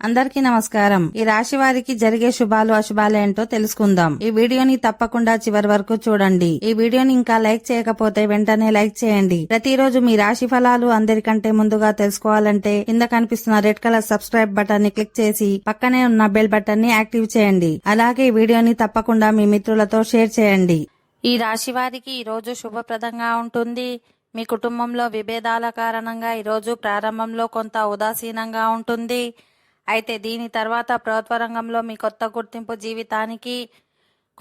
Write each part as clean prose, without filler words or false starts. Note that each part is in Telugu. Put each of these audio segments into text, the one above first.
అందరికీ నమస్కారం. ఈ రాశి వారికి జరిగే శుభాలు అశుభాలు ఏంటో తెలుసుకుందాం. ఈ వీడియోని తప్పకుండా చివరి వరకు చూడండి. ఈ వీడియోని ఇంకా లైక్ చేయకపోతే వెంటనే లైక్ చేయండి. ప్రతిరోజు మీ రాశి ఫలాలు అందరికంటే ముందుగా తెలుసుకోవాలంటే కింద కనిపిస్తున్న రెడ్ కలర్ సబ్స్క్రైబ్ బటన్ ని క్లిక్ చేసి పక్కనే ఉన్న బెల్ బటన్ ని యాక్టివ్ చేయండి. అలాగే ఈ వీడియోని తప్పకుండా మీ మిత్రులతో షేర్ చేయండి. ఈ రాశి వారికి ఈ రోజు శుభప్రదంగా ఉంటుంది. మీ కుటుంబంలో విభేదాల కారణంగా ఈ రోజు ప్రారంభంలో కొంత ఉదాసీనంగా ఉంటుంది. అయితే దీని తర్వాత ప్రభుత్వ రంగంలో మీ కొత్త గుర్తింపు జీవితానికి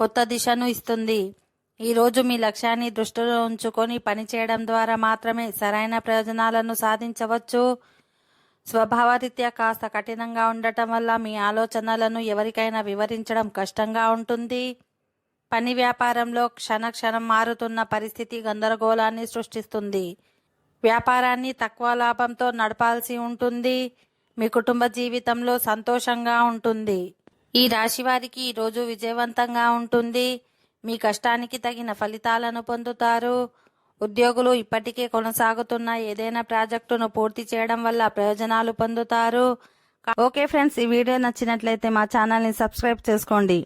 కొత్త దిశను ఇస్తుంది. ఈరోజు మీ లక్ష్యాన్ని దృష్టిలో ఉంచుకొని పనిచేయడం ద్వారా మాత్రమే సరైన ప్రయోజనాలను సాధించవచ్చు. స్వభావరీత్యా కాస్త కఠినంగా ఉండటం వల్ల మీ ఆలోచనలను ఎవరికైనా వివరించడం కష్టంగా ఉంటుంది. పని వ్యాపారంలో క్షణక్షణం మారుతున్న పరిస్థితి గందరగోళాన్ని సృష్టిస్తుంది. వ్యాపారాన్ని తక్కువ లాభంతో నడపాల్సి ఉంటుంది. మీ కుటుంబ జీవితంలో సంతోషంగా ఉంటుంది. ఈ రాశి వారికి ఈరోజు విజయవంతంగా ఉంటుంది. మీ కష్టానికి తగిన ఫలితాలను పొందుతారు. ఉద్యోగులు ఇప్పటికే కొనసాగుతున్న ఏదైనా ప్రాజెక్టును పూర్తి చేయడం వల్ల ప్రయోజనాలు పొందుతారు. ఓకే ఫ్రెండ్స్, ఈ వీడియో నచ్చినట్లయితే మా ఛానల్ని సబ్స్క్రైబ్ చేసుకోండి.